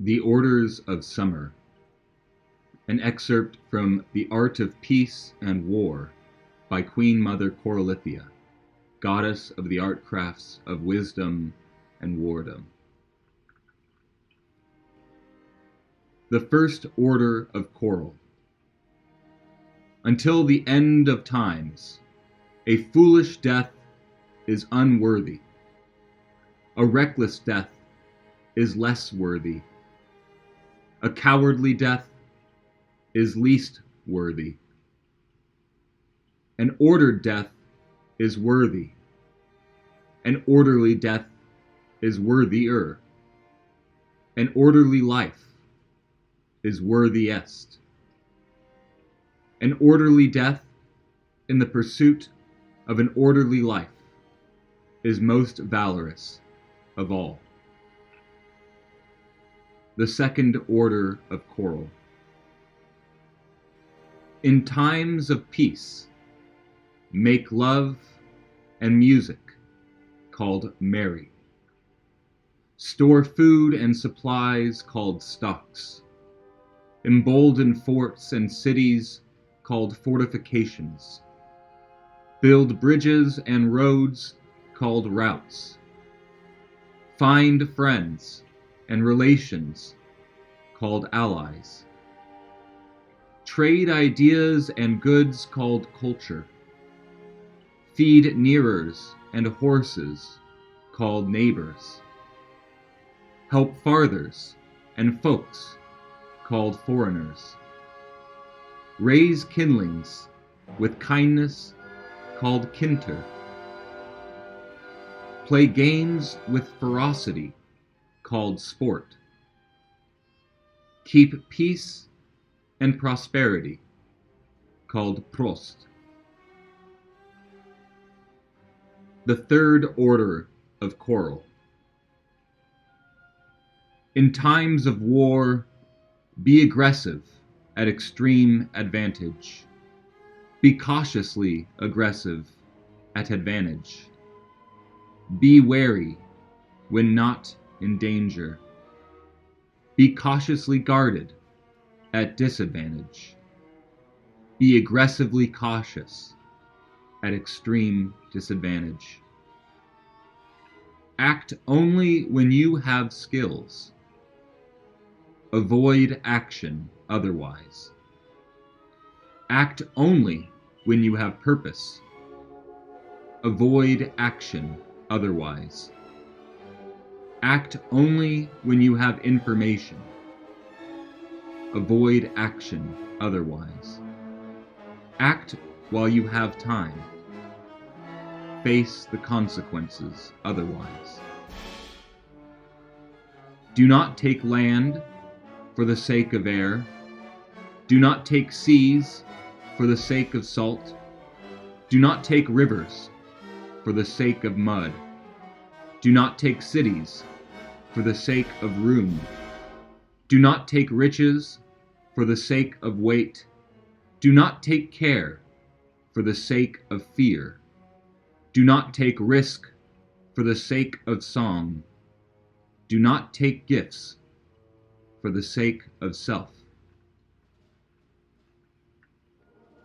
The Orders of Summer. An excerpt from The Art of Peace and War by Queenmother Koral-Orithya, goddess of the art crafts of wisdom and wardom. The First Order of Koral. Until the end of times, a foolish death is unworthy. A reckless death is less worthy. A cowardly death is least worthy. An ordered death is worthy. An orderly death is worthier. An orderly life is worthiest. An orderly death in the pursuit of an orderly life is most valorous of all. The Second Order of Koral. In times of peace, make love and music called merry. Store food and supplies called stocks. Embolden forts and cities called fortifications. Build bridges and roads called routes. Find friends and relations called allies. Trade ideas and goods called culture. Feed nearers and horses called neighbors. Help farthers and folks called foreigners. Raise kindlings with kindness called kinter. Play games with ferocity called sport. Keep peace and prosperity called prost. The Third Order of Koral. In times of war, be aggressive at extreme advantage. Be cautiously aggressive at advantage. Be wary when not in danger. Be cautiously guarded at disadvantage. Be aggressively cautious at extreme disadvantage. Act only when you have skills. Avoid action otherwise. Act only when you have purpose. Avoid action otherwise. Act only when you have information. Avoid action otherwise. Act while you have time. Face the consequences otherwise. Do not take land for the sake of air. Do not take seas for the sake of salt. Do not take rivers for the sake of mud. Do not take cities for the sake of room. Do not take riches for the sake of weight. Do not take care for the sake of fear. Do not take risk for the sake of song. Do not take gifts for the sake of self.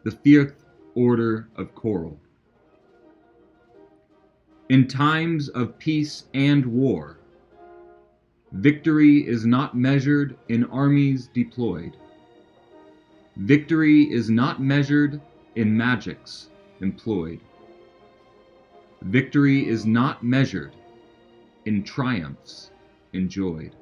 The Fifth Order of Koral. In times of peace and war, victory is not measured in armies deployed. Victory is not measured in magics employed. Victory is not measured in triumphs enjoyed.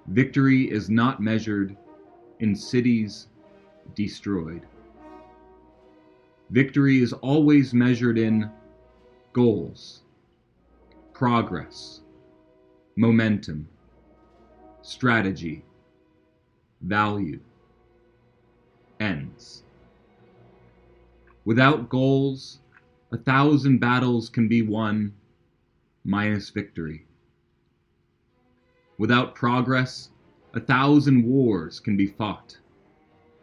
Victory is not measured in cities destroyed. Victory is always measured in goals, progress, momentum, strategy, value, ends. Without goals, 1,000 battles can be won, minus victory. Without progress, 1,000 wars can be fought,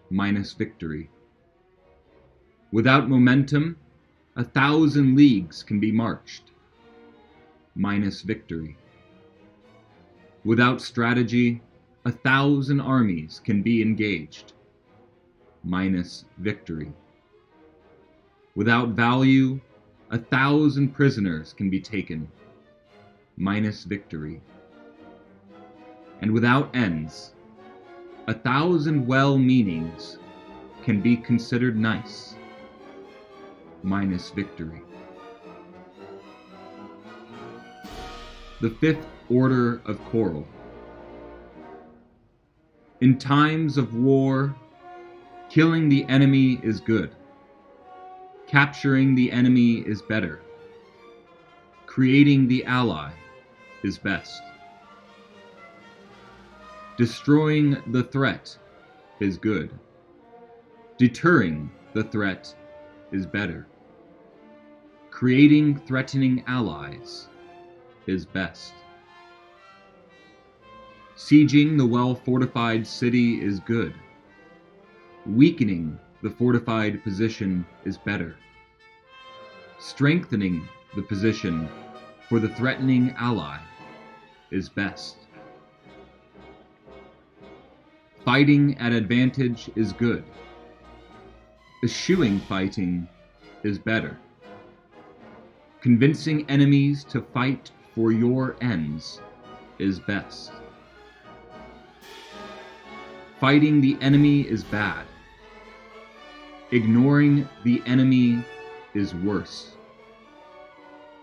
minus victory. Without momentum, 1,000 leagues can be marched, minus victory. Without strategy, 1,000 armies can be engaged, minus victory. Without value, 1,000 prisoners can be taken, minus victory. And without ends, 1,000 well-meanings can be considered nice, minus victory. The fifth order of Koral. In times of war, killing the enemy is good. Capturing the enemy is better. Creating the ally is best. Destroying the threat is good. Deterring the threat is better. Creating threatening allies is best. Sieging the well-fortified city is good. Weakening the fortified position is better. Strengthening the position for the threatening ally is best. Fighting at advantage is good. Eschewing fighting is better. Convincing enemies to fight for your ends is best. Fighting the enemy is bad. Ignoring the enemy is worse.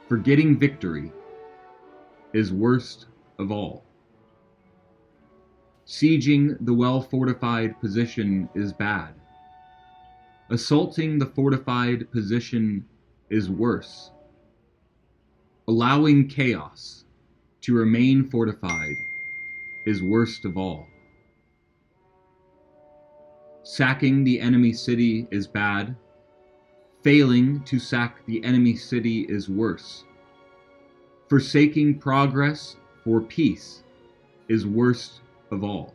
Forgetting victory is worst of all. Sieging the well-fortified position is bad. Assaulting the fortified position is worse. Allowing chaos to remain fortified is worst of all. Sacking the enemy city is bad. Failing to sack the enemy city is worse. Forsaking progress for peace is worst of all.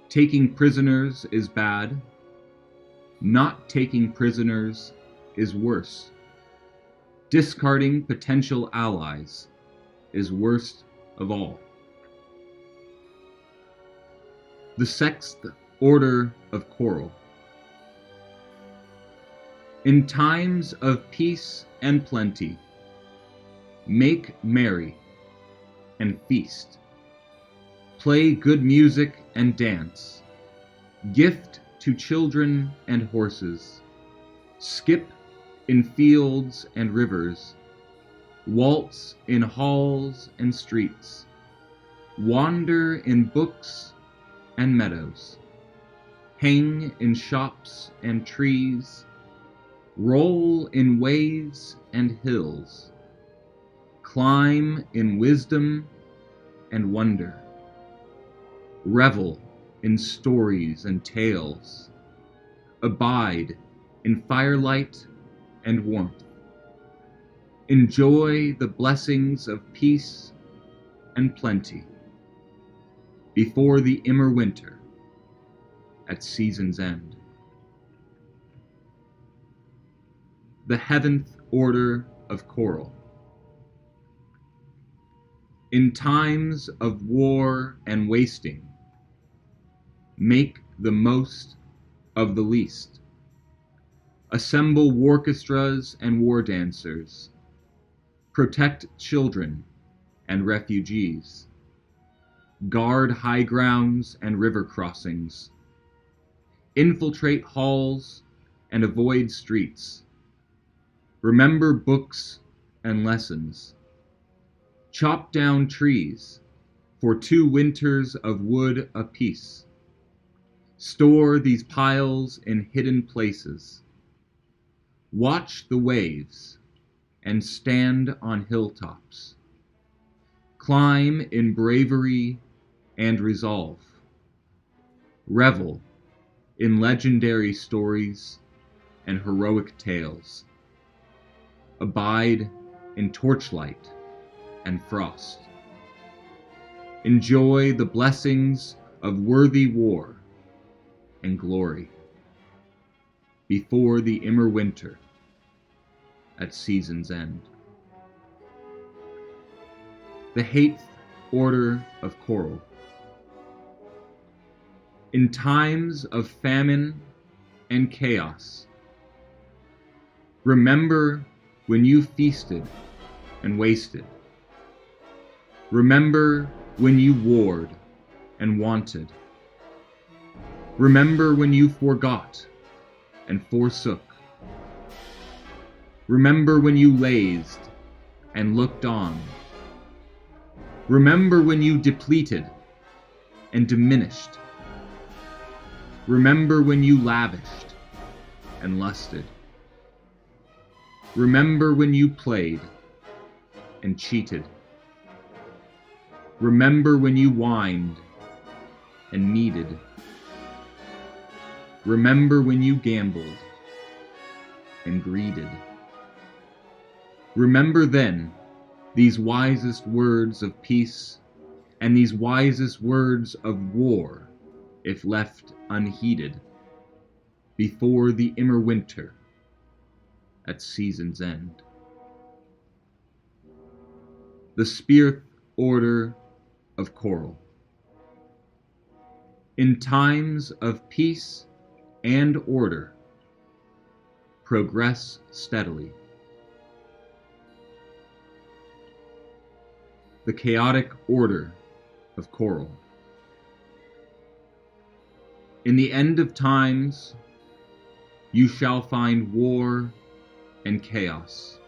Taking prisoners is bad. Not taking prisoners is worse. Discarding potential allies is worst of all. The sixth order of Koral. In times of peace and plenty, make merry and feast. Play good music and dance. Gift to children and horses. Skip in fields and rivers. Waltz in halls and streets. Wander in books and meadows. Hang in shops and trees. Roll in waves and hills. Climb in wisdom and wonder. Revel in stories and tales. Abide in firelight and warmth. Enjoy the blessings of peace and plenty before the immer winter at season's end. The seventh order of Koral. In times of war and wasting, make the most of the least. Assemble orchestras and war dancers. Protect children and refugees. Guard high grounds and river crossings. Infiltrate halls and avoid streets. Remember books and lessons. Chop down trees for 2 winters of wood apiece. Store these piles in hidden places. Watch the waves and stand on hilltops. Climb in bravery and resolve. Revel in legendary stories and heroic tales. Abide in torchlight and frost. Enjoy the blessings of worthy war and glory before the immer winter at season's end. the 8th Order of Koral. In times of famine and chaos, remember when you feasted and wasted. Remember when you warred and wanted. Remember when you forgot and forsook. Remember when you lazed and looked on. Remember when you depleted and diminished. Remember when you lavished and lusted. Remember when you played and cheated. Remember when you whined and needed. Remember when you gambled and greeded. Remember then these wisest words of peace and these wisest words of war, if left unheeded, before the immer winter at season's end. The 8th Order of Koral. In times of peace and order, progress steadily. The chaotic order of Koral. In the end of times, you shall find war and chaos,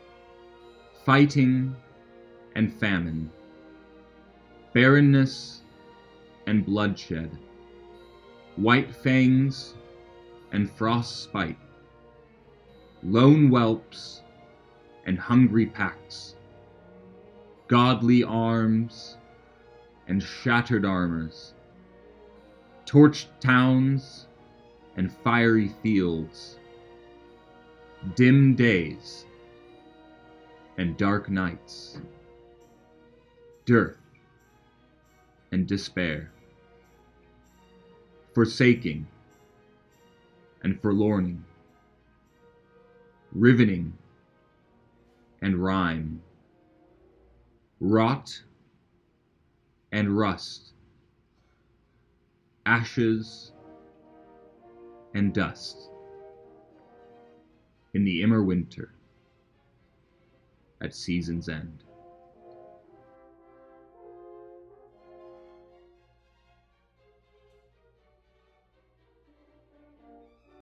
fighting and famine, barrenness and bloodshed, white fangs and frostbite, lone whelps and hungry packs, godly arms and shattered armors, torched towns and fiery fields, dim days and dark nights, dearth and despair, forsaking and forlorning, riveting and rime, rot and rust, ashes and dust, in the immer winter at season's end.